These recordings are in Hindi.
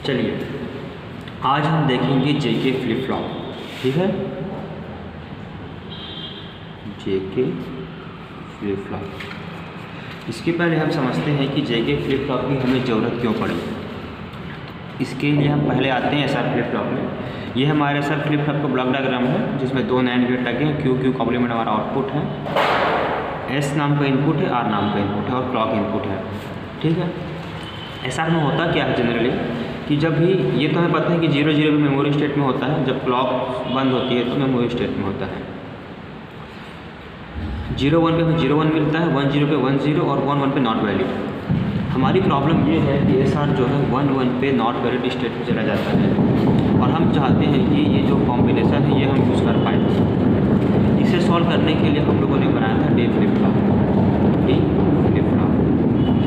चलिए आज हम देखेंगे जेके फ्लिप फ्लॉप। ठीक है, जेके फ्लिप फ्लॉप। इसके पहले हम समझते हैं कि जेके फ्लिप फ्लॉप की हमें ज़रूरत क्यों पड़ी। इसके लिए हम पहले आते हैं एसआर फ्लिप फ्लॉप में। ये हमारे एसआर फ्लिप फ्लॉप का ब्लॉक डायग्राम है जिसमें दो नैंड गेट लगे हैं। क्यू कॉम्प्लीमेंट हमारा आउटपुट है, एस नाम का इनपुट है, आर नाम का इनपुट है और क्लॉक इनपुट है। ठीक है, एसआर में होता क्या है जनरली कि जब भी ये तो हमें पता है कि 0 0 भी मेमोरी स्टेट में होता है, जब क्लॉक बंद होती है तो मेमोरी स्टेट में होता है। 0 1 पे हमें 0 1 मिलता है, 1 0 पे 1 0 और 1 1 पे नॉट वैलिड। हमारी प्रॉब्लम ये है कि एसआर जो है 1 1 पे नॉट वैलिड स्टेट में चला जाता है और हम चाहते हैं कि ये जो कॉम्बिनेशन है ये हम यूज़ कर पाएँ। इसे सॉल्व करने के लिए हम लोगों ने बनाया था D flip flop.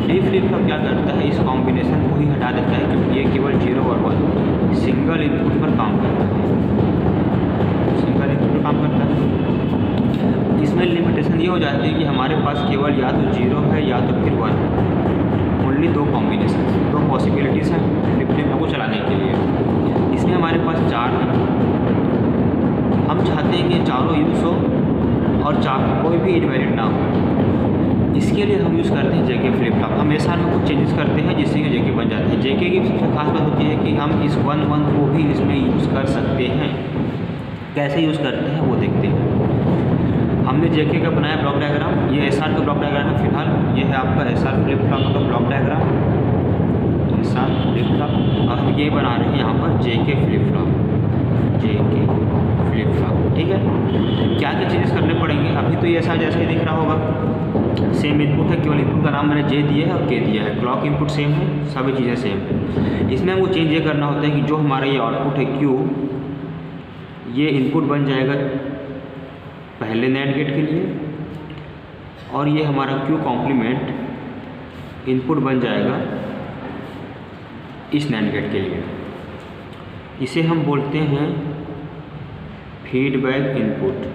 D flip flop क्या करता है, इस कॉम्बिनेशन को ही हटा देता है क्योंकि ये केवल 0 और 1 सिंगल इनपुट पर काम करता है, सिंगल इनपुट पर काम करता है। इसमें लिमिटेशन ये हो जाती है कि हमारे पास केवल या तो 0 है या तो फिर 1 है। ओनली दो कॉम्बिनेशन, दो पॉसिबिलिटीज़ हैं फ्लिप फ्लॉप को चलाने के लिए। इसमें हमारे पास 4 है। हम चाहते हैं कि चारों यूज़ हो और कोई भी इनवैलिड ना हो। इसके लिए हम यूज़ करते हैं जेके फ्लिप फ्लॉप। हम एसआर में कुछ चेंजेस करते हैं जिससे कि जेके बन जाते हैं। जेके की सबसे खास बात होती है कि हम इस 1 1 को भी इसमें यूज़ कर सकते हैं। कैसे यूज़ करते हैं वो देखते हैं। हमने जेके का बनाया ब्लॉक डायग्राम, ये एसआर का ब्लॉक डायग्राम है। फिलहाल ये है आपका एसआर फ्लिप फ्लॉप का block diagram, SR flip flop. और हम ये बना रहे हैं यहाँ पर JK flip flop, JK flip flop. ठीक है, क्या क्या चेंजेस करने पड़ेंगे। अभी तो ये एसआर जैसे दिख रहा होगा, सेम इनपुट है, केवल इनपुट का नाम मैंने जे दिया है और के दिया है। क्लॉक इनपुट सेम है, सभी चीज़ें सेम है। इसमें हमको चेंज ये करना होता है कि जो हमारा ये आउटपुट है क्यू, ये इनपुट बन जाएगा पहले नैंड गेट के लिए और ये हमारा क्यू कॉम्प्लीमेंट इनपुट बन जाएगा इस नैंड गेट के लिए। इसे हम बोलते हैं फीडबैक इनपुट।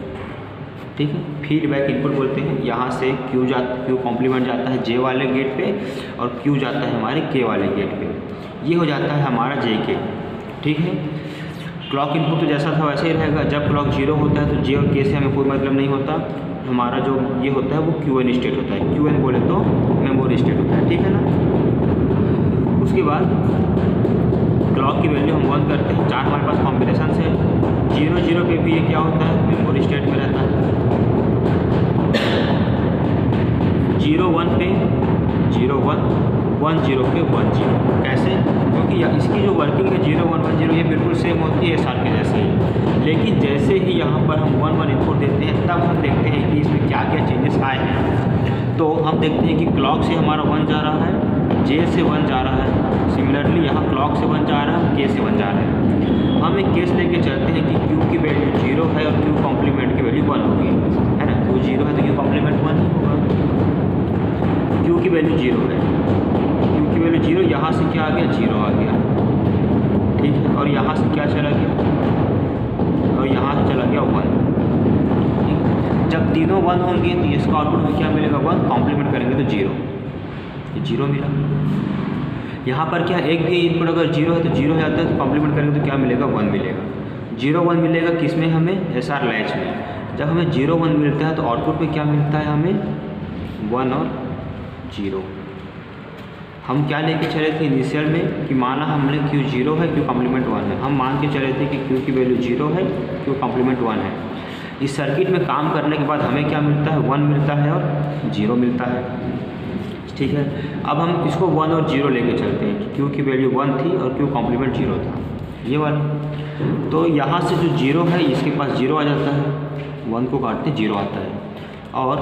ठीक है, फीडबैक इनपुट बोलते हैं। यहाँ से क्यू कॉम्प्लीमेंट जाता है जे वाले गेट पे और क्यू जाता है हमारे के वाले गेट पे। ये हो जाता है हमारा जे के। ठीक है, क्लॉक इनपुट तो जैसा था वैसे ही रहेगा। जब क्लॉक 0 होता है तो जे और के से हमें कोई मतलब नहीं होता। हमारा जो ये होता है वो क्यू एन स्टेट होता है। क्यू एन बोले तो मेमोरी स्टेट होता है। ठीक है ना। उसके बाद क्लॉक की वैल्यू हम 1 करते हैं। 4 हमारे पास कॉम्बिनेशन है। 0 0 पे भी ये क्या होता है, मेमोरी स्टेट में रहता है। 0 1 पे 0 1, 1 0 पे 1 0। कैसे? क्योंकि इसकी जो वर्किंग है 0 1 1 0 ये बिल्कुल सेम होती है एसआर के जैसे ही। लेकिन जैसे ही यहाँ पर हम 1 1 इनपुट देते हैं तब हम देखते हैं कि इसमें क्या क्या चेंजेस आए हैं। तो हम देखते हैं कि क्लॉक से हमारा 1 जा रहा है, जे से 1 जा रहा है। सिमिलरली यहाँ क्लॉक से 1 जा रहा है, के से 1 जा रहा है। हम एक केस लेके चलते हैं कि क्यू की वैल्यू 0 है और क्यू कॉम्प्लीमेंट की वैल्यू 1 होगी, है ना। क्यू 0 है तो क्यू कॉम्प्लीमेंट 1 ही होगा। क्यू की वैल्यू 0 है, क्यू की वैल्यू 0, यहाँ से क्या आ गया 0 आ गया। ठीक है, और यहाँ से क्या चला गया और यहाँ से चला गया 1। ठीक, जब तीनों 1 होंगे तो इसका आउटपुट में क्या मिलेगा 1, कॉम्प्लीमेंट करेंगे तो 0, ये 0 मिला। यहाँ पर क्या एक भी इनपुट अगर 0 है तो 0 हो जाता है, तो कॉम्प्लीमेंट करेंगे तो क्या मिलेगा 1 मिलेगा। 0 1 मिलेगा किस में, हमें एसआर लैच में। जब हमें 0 1 मिलता है तो आउटपुट में क्या मिलता है हमें 1 और 0। हम क्या लेके चले थे इनिशियल में कि माना हमने क्यू 0 है, क्यू कॉम्प्लीमेंट 1 है। हम मान के चले थे कि क्यू की वैल्यू 0 है, क्यू कॉम्प्लीमेंट 1 है। इस सर्किट में काम करने के बाद हमें क्या मिलता है 1 मिलता है और 0 मिलता है। ठीक है, अब हम इसको 1 और 0 लेके चलते हैं कि क्यू की वैल्यू 1 थी और क्यू कॉम्प्लीमेंट 0 था, ये वाला। तो यहाँ से जो 0 है इसके पास 0 आ जाता है, 1 को काटते 0 आता है और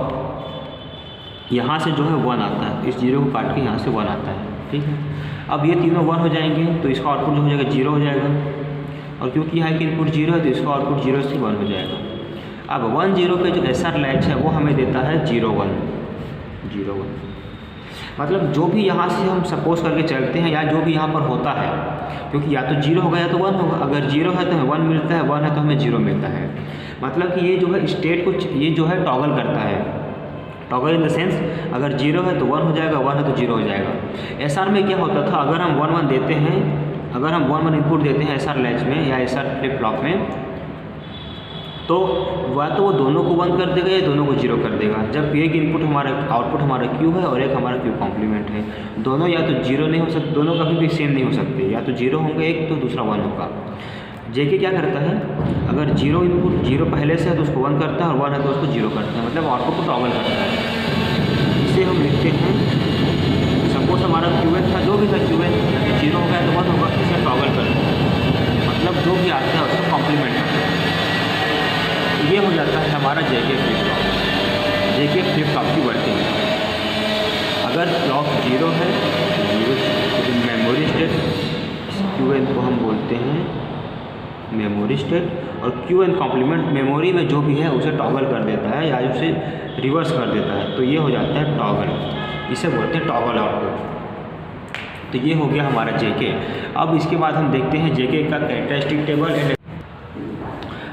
यहाँ से जो है 1 आता है, इस 0 को काट के यहाँ से 1 आता है। ठीक है, अब ये तीनों 1 हो जाएंगे तो इसका आउटपुट जो हो जाएगा 0 हो जाएगा। और क्योंकि यहाँ की इनपुट 0 है तो इसका आउटपुट 0 से 1 हो जाएगा। अब 1 0 पे जो एसआर लैच है वो हमें देता है 0 1 0 1। मतलब जो भी यहाँ से हम सपोज करके चलते हैं या जो भी यहाँ पर होता है, क्योंकि या तो 0 होगा या तो 1 होगा। अगर 0 है तो हमें 1 मिलता है, 1 है तो हमें 0 मिलता है। मतलब कि ये जो है स्टेट को ये जो है टॉगल करता है। टॉगल इन द सेंस अगर 0 है तो 1 हो जाएगा, 1 है तो 0 हो जाएगा। एसआर में क्या होता था, अगर हम 1 1 देते हैं, अगर हम 1 1 इनपुट देते हैं SR लैच में या SR फ्लिप फ्लॉप में, तो वह तो वो दोनों को 1 कर देगा या दोनों को 0 कर देगा। जब एक इनपुट हमारा आउटपुट हमारा Q है और एक हमारा Q कॉम्प्लीमेंट है, दोनों या तो 0 नहीं हो सकते, दोनों कभी भी सेम नहीं हो सकते, या तो 0 होंगे एक तो दूसरा 1 होगा। JK क्या करता है, अगर 0 इनपुट 0 पहले से है तो उसको 1 करता है और 1 है तो उसको 0 करता है, मतलब आउटपुट को टॉगल करता है। इसे हम लिखते हैं, सपोज हमारा QN था, जो भी था QN 0 होगा तो 1 होगा, इसे टॉगल करता है, मतलब जो भी आता है उसको कॉम्प्लीमेंट करता है। ये हो जाता है हमारा JK flip flop. JK flip flop की वर्किंग, अगर क्लॉक 0 है तो मेमोरी स्टेट, QN को हम बोलते हैं मेमोरी स्टेट, और QN कॉम्प्लीमेंट मेमोरी में जो भी है उसे टॉगल कर देता है या उसे रिवर्स कर देता है, तो ये हो जाता है टॉगल, इसे बोलते हैं टॉगल आउटपुट। तो ये हो गया हमारा JK। अब इसके बाद हम देखते हैं JK का कैरेक्टरिस्टिक टेबल एंड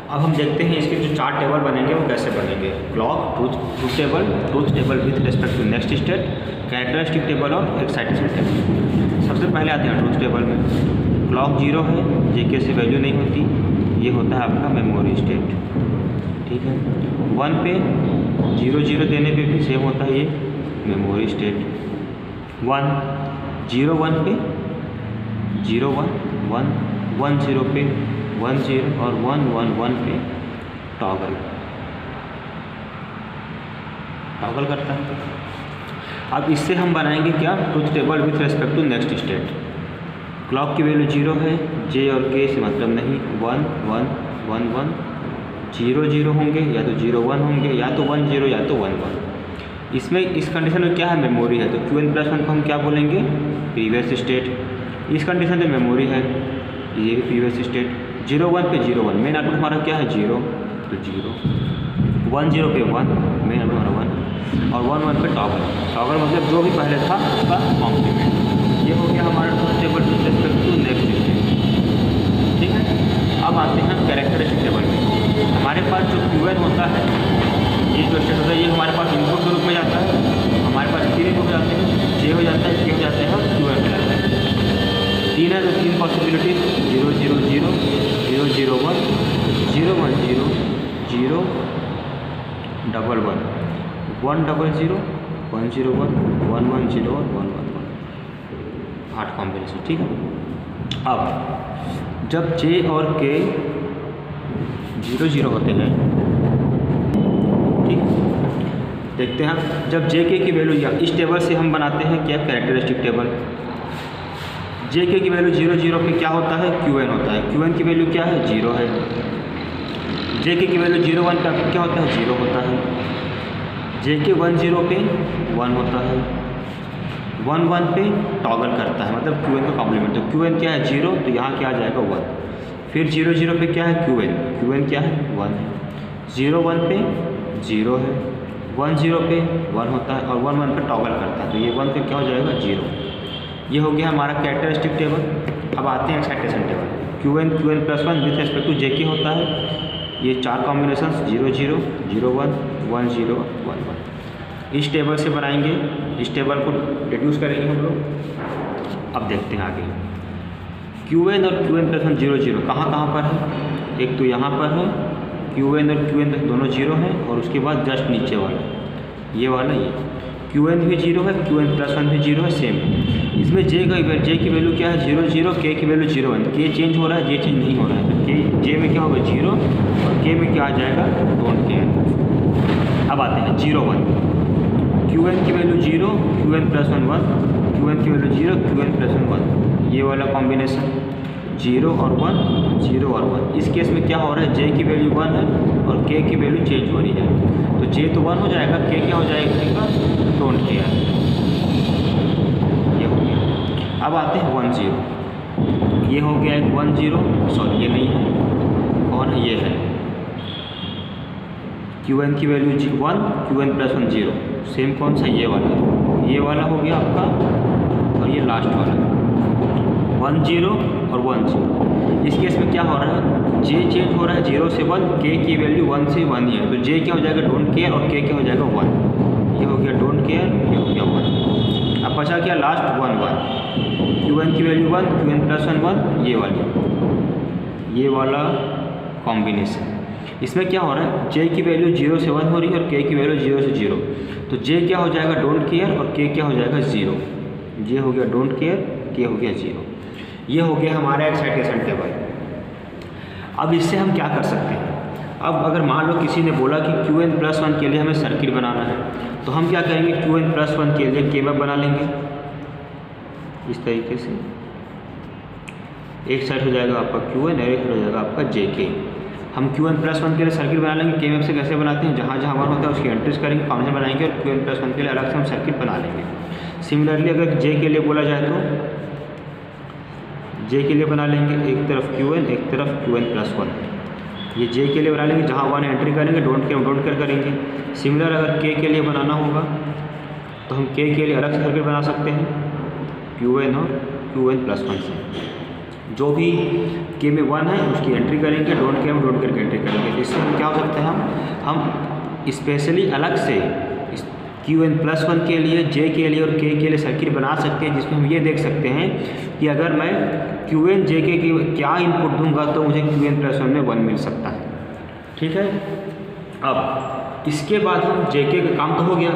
अब हम देखते हैं इसके जो 4 टेबल बनेंगे वो कैसे बनेंगे। Clock truth table with respect to next state, characteristic table और एक्साइटेशन टेबल। सबसे पहले आते हैं ट्रूथ टेबल में। क्लॉक 0 है, JK से वैल्यू नहीं होती, ये होता है आपका मेमोरी स्टेट, ठीक है। 1 पे 0 0 देने पे भी सेम होता है ये मेमोरी स्टेट। 1 0 1 पे 0 1 1 1 0 पे 1 0 और 1 1 1 पे टॉगल करता है। अब इससे हम बनाएंगे क्या, truth table with respect to next state. Clock की वैल्यू 0 है, J और K से मतलब नहीं, 1 1 1 1 0 0 होंगे, या तो 0 1 होंगे, या तो 1 0 या तो 1 1। इसमें इस कंडीशन में क्या है, मेमोरी है, तो QN+1 को हम क्या बोलेंगे, प्रीवियस स्टेट। इस कंडीशन में मेमोरी है, ये भी प्रीवियस स्टेट। 0 1 पे 0 1, मेन आउटपुट हमारा क्या है 0, तो 0 1 0 पे 1, मेन आउटपुट हमारा 1, और 1 1 पे टॉगल मतलब जो भी पहले था उसका कॉम्प्लीमेंट। ये हो गया हमारा truth table with respect to next state, ठीक है। अब आते हैं कैरेक्टरिस्टिक टेबल में। हमारे पास जो QN होता है, ये जो स्टेट होता है, ये हमारे पास इनपुट के रूप में जाता है, हमारे पास 3 इनपुट हो जाते हैं, J हो जाता है, K हो जाते हैं और QN हो जाता है। 3 है तो 3 पॉसिबिलिटीज, 0 0 0 0 0 1 0 1 0 0 1 1 1 0 0 1 0 1 1 1 0 और 1 1 1, 8 कॉम्बिनेशन, ठीक है। अब जब J और K 0 0 होते हैं, ठीक, देखते हैं जब JK की वैल्यू, या इस टेबल से हम बनाते हैं क्या, कैरेक्टरिस्टिक टेबल। JK की वैल्यू 0 0 पे क्या होता है, QN होता है, QN की वैल्यू क्या है 0 है। JK की वैल्यू 0 1 पे क्या होता है 0 होता है। JK 1 0 पे 1 होता है, 1 1 पे टॉगल करता है, मतलब QN का कॉम्प्लीमेंट। तो QN क्या है 0, तो यहाँ क्या आ जाएगा 1। फिर 0 0 पे क्या है QN क्या है 1 है। 0 1 पे 0 है, 1 0 पे 1 होता है, और 1 1 पे टॉगल करता है, तो ये 1 पे क्या हो जाएगा 0। ये हो गया हमारा कैरेक्टरिस्टिक टेबल। अब आते हैं excitation table. QN+1 with respect to JK होता है, ये 4 कॉम्बिनेशन 0 0 0 1 1 0 1 1। इस टेबल से बनाएंगे, इस टेबल को रिड्यूस करेंगे हम लोग। अब देखते हैं आगे, QN और QN+1 0 0 कहाँ पर है, एक तो यहाँ पर है, QN और QN दोनों 0 हैं, और उसके बाद जस्ट नीचे वाला ये वाला, ये QN भी 0 है, QN+1 भी 0 है, सेम। इसमें J की वैल्यू क्या है 0 0, K की वैल्यू 0 1। K चेंज हो रहा है, J चेंज नहीं हो रहा है, तो J में क्या होगा 0 और K में क्या आ जाएगा डोंट केयर। अब आते हैं 0 1, QN की वैल्यू 0, QN+1 1, QN की वैल्यू 0, QN+1 1, ये वाला कॉम्बिनेशन 0 और 1 0 और 1। इस केस में क्या हो रहा है, J की वैल्यू 1 है और K की वैल्यू चेंज हो रही है, तो J तो 1 हो जाएगा, K क्या हो जाएगा डोंट केयर। ये हो गया। अब आते हैं 1 0, ये हो गया एक 1 0, सॉरी ये नहीं है, कौन है, ये है QN की वैल्यू 1, QN+1 0, सेम कौन सा, ये वाला हो गया आपका, और ये लास्ट वाला 1 0 और 1 0। इस केस में क्या हो रहा है, J चेंज हो रहा है 0 से 1, K की वैल्यू 1 से 1 ही है, तो J क्या हो जाएगा डोंट केयर और K क्या हो जाएगा 1। ये हो गया डोंट केयर, ये हो गया 1। अब अब बचा क्या लास्ट 1 1, क्यू एन की वैल्यू 1, क्यू एन प्लस 1 1, ये वाला कॉम्बिनेशन। इसमें क्या हो रहा है, जे की वैल्यू 0 से 1 हो रही है और के की वैल्यू 0 से 0। तो जे क्या हो जाएगा डोंट केयर और के क्या हो जाएगा 0। जे हो गया डोंट केयर, के हो गया 0। ये हो गया हमारा एक्साइटेशन टेबल। अब इससे हम क्या कर सकते हैं, अब अगर मान लो किसी ने बोला कि क्यू एन प्लस 1 के लिए हमें सर्किट बनाना है, तो हम क्या करेंगे, क्यू एन प्लस 1 के लिए के वेव बना लेंगे इस तरीके से। एक साइड हो जाएगा आपका क्यू एन और एक हो जाएगा आपका जे के। हम क्यू एन प्लस 1 के लिए सर्किट बना लेंगे। के वेव से कैसे बनाते हैं, जहाँ जहाँ 1 होता है उसकी एंट्रीज करेंगे, कॉम्बिनेशन बनाएंगे और क्यू एन प्लस 1 के लिए अलग से हम सर्किट बना लेंगे। सिमिलरली अगर जे के लिए बोला जाए तो जे के लिए बना लेंगे एक तरफ क्यू एन एक तरफ क्यू एन प्लस 1। ये जे के लिए बना लेंगे, जहाँ 1 एंट्री करेंगे डोंट केयर करेंगे। सिमिलर अगर के लिए बनाना होगा तो हम के लिए अलग से सर्किट बना सकते हैं क्यू एन और क्यू एन प्लस 1 से। जो भी के में 1 है उसकी एंट्री करेंगे, डोंट केयर एंट्री करेंगे। इससे हम क्या हो सकते हैं, हम स्पेशली अलग से क्यू एन प्लस 1 के लिए, जे के लिए और के लिए सर्किट बना सकते हैं, जिसमें हम ये देख सकते हैं कि अगर मैं क्यू एन जे के क्या इनपुट दूंगा तो मुझे क्यू एन प्लस 1 में 1 मिल सकता है। ठीक है, अब इसके बाद हम जे के का काम तो हो गया।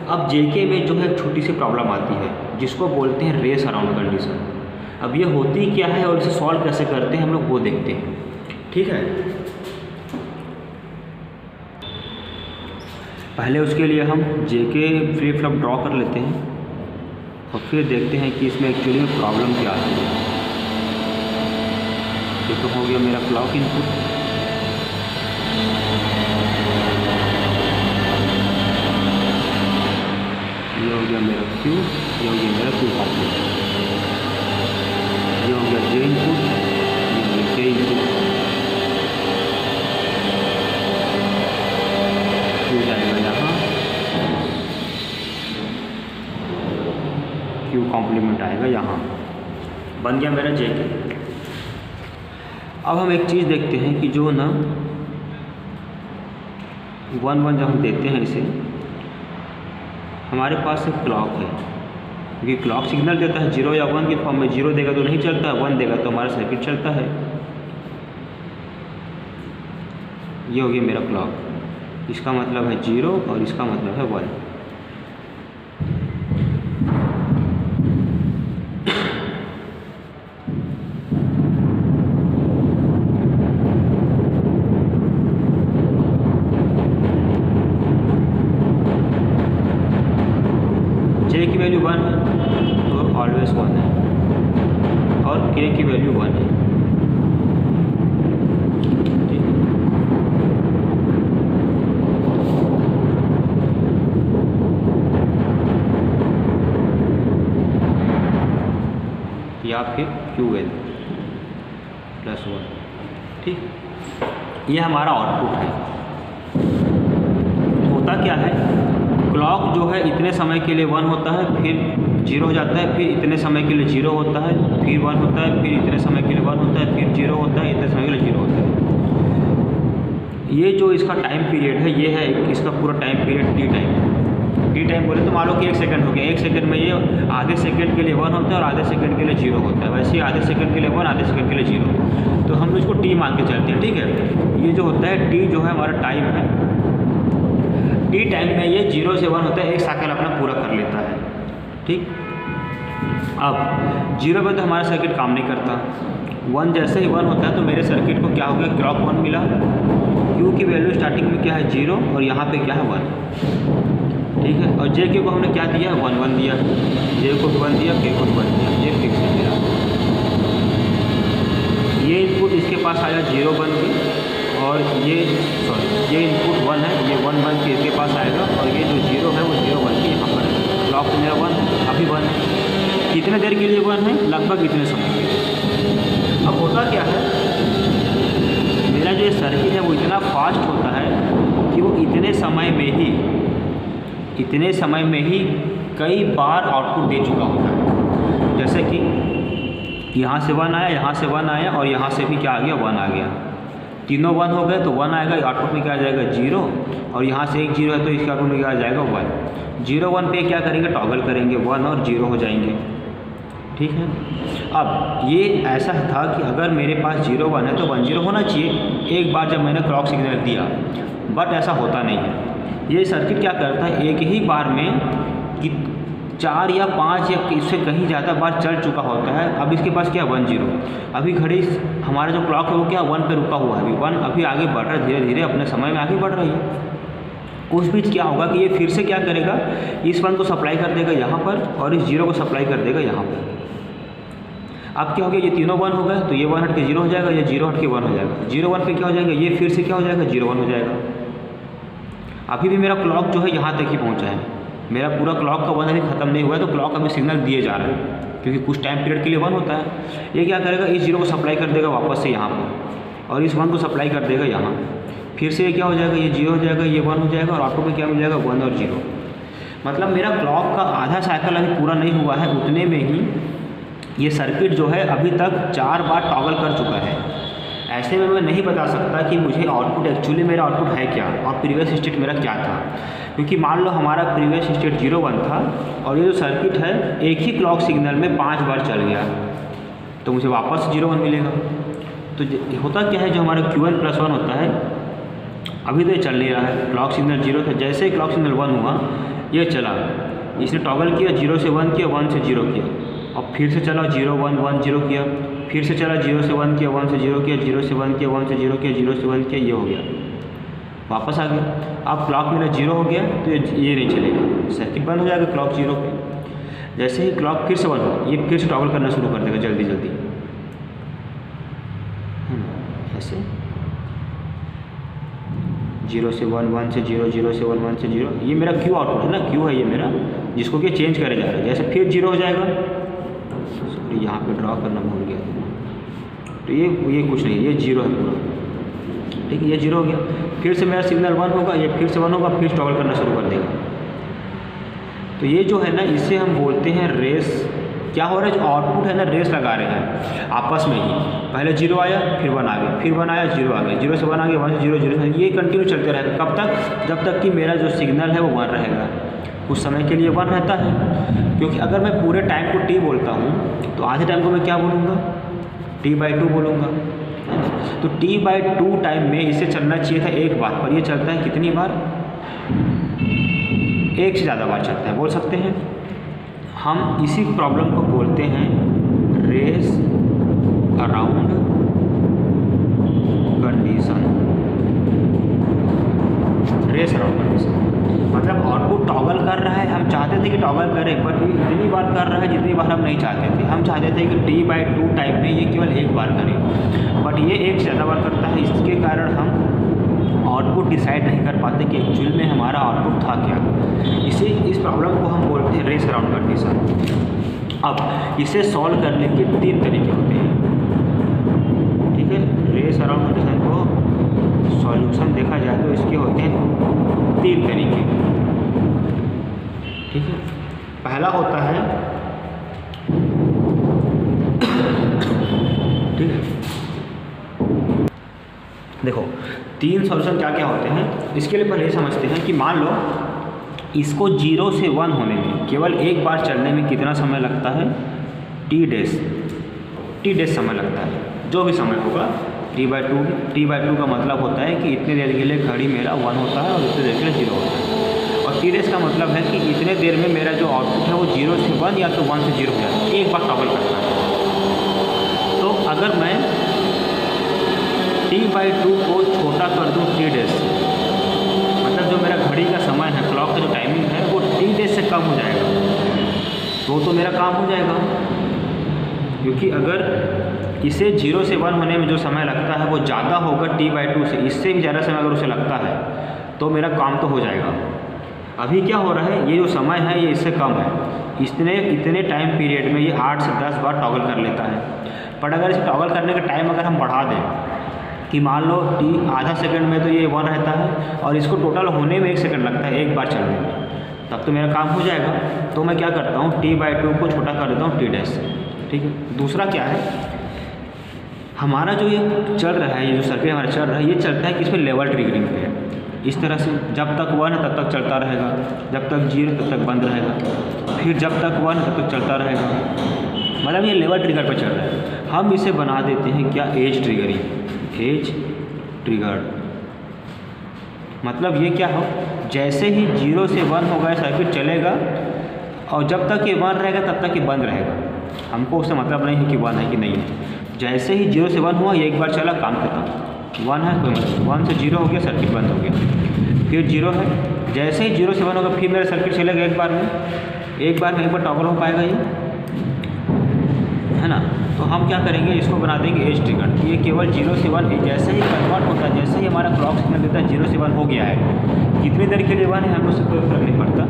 अब जे के में जो है छोटी सी प्रॉब्लम आती है जिसको बोलते हैं रेस अराउंड कंडीशन। अब ये होती क्या है और इसे सॉल्व कैसे करते हैं हम लोग वो देखते हैं। ठीक है, पहले उसके लिए हम जे के फ्लिप फ्लॉप ड्रॉ कर लेते हैं और फिर देखते हैं कि इसमें एक्चुअली में प्रॉब्लम क्या आती है। ये तो हो गया मेरा क्लॉक इनपुट, ये हो गया मेरा क्यू, ये हो गया मेरा क्यू कॉम्प्लीट, ये हो गया जे इनपुट, ये हो गया के इनपुट। क्यू जाएगा यहाँ, क्यू कॉम्प्लीमेंट आएगा यहाँ, बन गया मेरा जे के। अब हम एक चीज़ देखते हैं कि जो ना 1 1 जब हम देते हैं इसे, हमारे पास एक क्लॉक है, क्योंकि क्लॉक सिग्नल देता है 0 या 1 के फॉर्म में। 0 देगा तो नहीं चलता, 1 देगा तो हमारा सर्किट चलता है। ये हो गया मेरा क्लॉक, इसका मतलब है 0 और इसका मतलब है 1। जे की वैल्यू 1 है तो ऑलवेज 1 है और के की वैल्यू 1 है। ठीक है, या फिर क्यू एन प्लस 1। ठीक, ये हमारा आउटपुट है। होता क्या है, क्लॉक जो है इतने समय के लिए 1 होता है, फिर 0 हो जाता है, फिर इतने समय के लिए 0 होता है, फिर 1 होता है, फिर इतने समय के लिए 1 होता है, फिर 0 होता है, इतने समय के लिए 0 होता है। ये जो इसका टाइम पीरियड है, ये है इसका पूरा time period T time. T time बोले तो मान लो कि 1 सेकंड हो गया, 1 सेकंड में ये आधे सेकंड के लिए 1 होता है और आधे सेकंड के लिए 0 होता है। वैसे ही आधे सेकंड के लिए 1, आधे सेकंड के लिए 0, तो हम इसको टी मान के चलते हैं। ठीक है, ये जो होता है टी जो है हमारा टाइम है, टी टाइम में ये 0 से 1 होता है, एक साइकिल अपना पूरा कर लेता है। ठीक, अब 0 पर तो हमारा सर्किट काम नहीं करता, 1 जैसे ही 1 होता है तो मेरे सर्किट को क्या हो गया, क्लॉक 1 मिला। क्यू की वैल्यू स्टार्टिंग में क्या है 0 और यहाँ पे क्या है 1। ठीक है, और जे के को हमने क्या दिया, 1 1 दिया, जे को 1 दिया, के को 1 दिया, ये फिक्स है मेरा। ये इनपुट इसके पास आया 0 बन के, और ये इनपुट 1 है, ये 1 बन के इसके पास आएगा, और ये जो 0 है वो 0 बन के यहाँ पर है। क्लॉक तो मेरा 1 है, अभी 1 है, कितने देर के लिए 1 है, लगभग इतने समय के लिए। अब होता क्या है, मेरा जो सर्किट है वो इतना फास्ट होता है कि वो इतने समय में ही कई बार आउटपुट दे चुका होता है। जैसे कि यहाँ से 1 आया, यहाँ से 1 आया, और यहाँ से भी क्या आ गया, 1 आ गया, तीनों 1 हो गए तो 1 आएगा, आउटपुट में क्या आ जाएगा 0, और यहाँ से एक 0 है तो इसका आउटपुट क्या आ जाएगा 1। 0 1 पे क्या करेंगे, टॉगल करेंगे, 1 और 0 हो जाएंगे। ठीक है, अब ये ऐसा था कि अगर मेरे पास 0 1 है तो 1 0 होना चाहिए एक बार जब मैंने क्लॉक सिग्नल दिया, बट ऐसा होता नहीं है। ये सर्किट क्या करता है, एक ही बार में कि 4 या 5 या इससे कहीं ज़्यादा बार चल चुका होता है। अब इसके पास क्या 1 0, अभी घड़ी हमारा जो क्लॉक है वो क्या 1 पे रुका हुआ है, अभी 1 अभी आगे बढ़ रहा है, धीरे धीरे अपने समय में आगे बढ़ रही है। उस बीच क्या होगा कि ये फिर से क्या करेगा, इस 1 को सप्लाई कर देगा यहाँ पर और इस 0 को सप्लाई कर देगा यहाँ पर। अब क्या हो गया, ये तीनों 1 हो गए तो ये 1 हट के 0 हो जाएगा, ये 0 हट के 1 हो जाएगा। 0 1 पे क्या हो जाएगा, ये फिर से क्या हो जाएगा 0 1 हो जाएगा। अभी भी मेरा क्लॉक जो है यहाँ तक ही पहुँचा है, मेरा पूरा क्लॉक का 1 अभी ख़त्म नहीं हुआ है, तो क्लॉक अभी सिग्नल दिए जा रहे हैं क्योंकि कुछ टाइम पीरियड के लिए 1 होता है। ये क्या करेगा, इस 0 को सप्लाई कर देगा वापस से यहाँ पर और इस 1 को सप्लाई कर देगा यहाँ, फिर से ये क्या हो जाएगा, ये 0 हो जाएगा, ये 1 हो जाएगा और आउटपुट में क्या मिल जाएगा 1 और 0। मतलब मेरा क्लॉक का आधा साइकिल अभी पूरा नहीं हुआ है, उतने में ही ये सर्किट जो है अभी तक 4 बार टॉगल कर चुका है। ऐसे में मैं नहीं बता सकता कि मुझे आउटपुट एक्चुअली मेरा आउटपुट है क्या और प्रीवियस स्टेट मेरा क्या था, क्योंकि मान लो हमारा प्रीवियस स्टेट 0 1 था और ये जो सर्किट है एक ही क्लॉक सिग्नल में 5 बार चल गया तो मुझे वापस 0 1 मिलेगा। तो होता क्या है, जो हमारा Qn+1 होता है अभी तो ये चल नहीं रहा है, क्लॉक सिग्नल 0 था, जैसे ही क्लॉक सिग्नल 1 हुआ ये चला, इसने टॉगल किया, 0 से 1 किया, 1 से 0 किया और फिर से चला 0 1 1 0 किया, फिर से चला 0 से 1 किया, 1 से 0 किया, 0 से 1 किया, 1 से 0 किया, 0 से 1 किया, ये हो गया, वापस आ गया। अब क्लॉक मेरा 0 हो गया तो ये नहीं चलेगा, सर्किट बंद हो जाएगा क्लॉक 0 पे। जैसे ही क्लॉक फिर से 1 हो, ये फिर से टॉगल करना शुरू कर देगा जल्दी जल्दी, ऐसे 0 से 1 1 से 0 0 से 1 1 से 0, ये मेरा Q आउटपुट है ना, Q है ये मेरा, जिसको कि चेंज करे जा रहा है। जैसे फिर 0 हो जाएगा, सॉरी यहाँ पे ड्रॉ करना भूल गया, तो ये कुछ नहीं, ये 0 है पूरा, ठीक है, ये 0 हो गया। फिर से मेरा सिग्नल 1 होगा, ये फिर से 1 होगा, फिर टॉगल करना शुरू कर देगा। तो ये जो है ना, इसे हम बोलते हैं रेस। क्या हो रहा है, जो आउटपुट है ना रेस लगा रहे हैं आपस में ही, पहले 0 आया, फिर 1 आ गया, फिर 1 आया, 0 आ गया, 0 से 1 आ गया, 1 से 0 0 से, ये कंटिन्यू चलते रहेगा। कब तक, जब तक कि मेरा जो सिग्नल है वो 1 रहेगा। कुछ समय के लिए 1 रहता है, क्योंकि अगर मैं पूरे टाइम को t बोलता हूँ तो आधे टाइम को मैं क्या बोलूँगा, t/2 बोलूँगा। तो t/2 टाइम में इसे चलना चाहिए था एक बार, पर ये चलता है कितनी बार, एक से ज़्यादा बार चलता है, बोल सकते हैं। हम इसी प्रॉब्लम को बोलते हैं race around condition. Race around condition मतलब आउटपुट टॉगल कर रहा है, हम चाहते थे कि टॉगल करे, बट ये इतनी बार कर रहा है जितनी बार हम नहीं चाहते थे। हम चाहते थे कि t/2 टाइम में ये केवल एक बार करे, बट ये एक से ज़्यादा बार करता है। इसके कारण हम आउटपुट डिसाइड नहीं कर पाते कि एक्चुअल में हमारा आउटपुट था क्या। इस प्रॉब्लम को हम बोलते हैं रेस अराउंड कंडीशन। अब इसे सॉल्व करने के 3 तरीके होते हैं, ठीक है। रेस अराउंड कंडीशन को सॉल्यूशन देखा जाए तो इसके होते हैं 3 तरीके, ठीक है। पहला होता है, ठीक है, देखो 3 सॉल्यूशन क्या क्या होते हैं। इसके लिए पहले समझते हैं कि मान लो इसको 0 से 1 होने में केवल एक बार चलने में कितना समय लगता है, t डेज समय लगता है। जो भी समय होगा t/2 का मतलब होता है कि इतने देर के लिए घड़ी मेरा 1 होता है और इतने देर के लिए 0 होता है। और t डेज का मतलब है कि इतने देर में मेरा जो आउटपुट है वो 0 से 1 या तो 1 से 0 हो जाता है, एक बार टॉगल करता है। तो अगर मैं t/2 को छोटा कर दूँ t डेज से, मतलब जो मेरा घड़ी का समय है, क्लॉक का जो टाइमिंग है वो t डेज से कम हो जाएगा, तो मेरा काम हो जाएगा। क्योंकि अगर इसे 0 से 1 होने में जो समय लगता है वो ज़्यादा होगा t/2 से, इससे भी ज़्यादा समय अगर उसे लगता है तो मेरा काम तो हो जाएगा। अभी क्या हो रहा है, ये जो समय है ये इससे कम है, इतने टाइम पीरियड में ये 8 से 10 बार टॉगल कर लेता है। पर अगर इसे टॉगल करने का टाइम अगर हम बढ़ा दें कि मान लो आधा सेकंड में तो ये 1 रहता है और इसको टोटल होने में 1 सेकंड लगता है एक बार चलने में, तब तो मेरा काम हो जाएगा। तो मैं क्या करता हूँ, t/2 को छोटा कर देता हूँ t डेज से, ठीक है। दूसरा क्या है, हमारा जो ये चल रहा है, ये जो सर्किट हमारा चल रहा है, ये चलता है कि इसमें लेवल ट्रिगरिंग पे है। इस तरह से जब तक 1 है तब तक चलता रहेगा, जब तक 0 तब तक बंद रहेगा, फिर जब तक 1 तब तक चलता रहेगा। मतलब ये लेवल ट्रिगर पर चल रहा है। हम इसे बना देते हैं क्या, एज ट्रिगरिंग, एज ट्रिगर्ड। मतलब ये क्या हो, जैसे ही 0 से 1 होगा सर्किट चलेगा और जब तक ये 1 रहेगा तब तक ये बंद रहेगा। हमको उससे मतलब नहीं है कि 1 है कि नहीं है। जैसे ही 0 से 1 हुआ, ये एक बार चला, काम खत्म। 1 है कोई मतलब, 1 से 0 हो गया, सर्किट बंद हो गया। फिर 0 है, जैसे ही 0 से 1 होगा फिर मेरा सर्किट चलेगा एक बार में, एक बार टॉगल हो पाएगा ये, है ना। तो हम क्या करेंगे, इसको बना देंगे एज ट्रिगर। ये केवल 0 से 1 जैसे ही कन्वर्ट होता है, जैसे ही हमारा क्लॉक सिग्नल देता है 0 से 1 हो गया है, कितनी देर के लिए 1 है हमें उससे कोई फर्क नहीं पड़ता।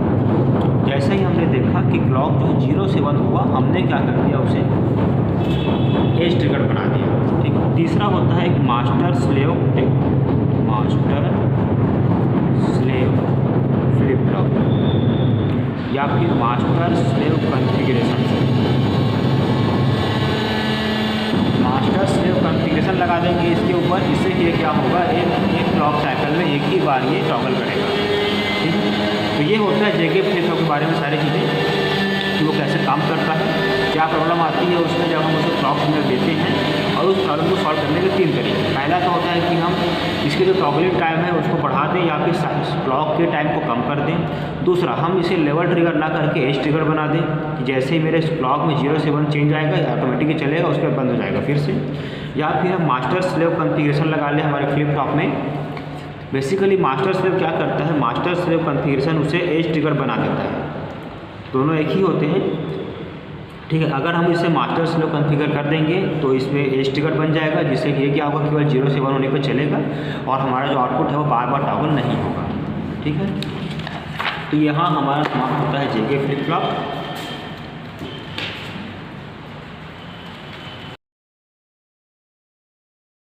जैसे ही हमने देखा कि क्लॉक जो 0 से 1 हुआ, हमने क्या कर दिया, उसे एज ट्रिगर बना दिया। ठीक है। तीसरा होता है एक मास्टर स्लेव फ्लिप फ्लॉप या फिर master slave configuration. Master slave configuration लगा देंगे इसके ऊपर। इससे ये क्या होगा, एक क्लॉक साइकिल में एक ही बार ये टॉगल करेगा। ठीक है। तो ये होता है जेके फ्लिप फ्लॉप के बारे में सारी चीज़ें, कि वो कैसे काम करता है, क्या प्रॉब्लम आती है उसमें जब हम उसे क्लॉक सिग्नल देते हैं, और उस प्रॉब्लम को सॉल्व करने के 3 तरीके। पहला तो होता है कि हम इसके जो टॉगलिंग टाइम है उसको बढ़ा दें या फिर क्लॉक के टाइम को कम कर दें। दूसरा, हम इसे लेवल ट्रिगर ना करके एज ट्रिगर बना दें कि जैसे ही मेरे क्लॉक में 0 से 1 चेंज आएगा ऑटोमेटिकली चलेगा, उसके बाद बंद हो जाएगा फिर से। या फिर हम मास्टर स्लेव कॉन्फ़िगरेशन लगा लें हमारे फ्लिप फ्लॉप में। बेसिकली मास्टर स्लेव क्या करता है, मास्टर स्लेव कॉन्फ़िगरेशन उसे एज ट्रिगर बना देता है। दोनों एक ही होते हैं। ठीक है। अगर हम इसे मास्टर स्लेव कॉन्फ़िगर कर देंगे तो इसमें एज ट्रिगर बन जाएगा, जिससे कि ये क्या होगा, केवल 0 से 1 होने पर चलेगा और हमारा जो आउटपुट है वो बार बार टॉगल नहीं होगा। ठीक है। तो यहाँ हमारा समाप्त होता है जेके फ्लिप फ्लॉप।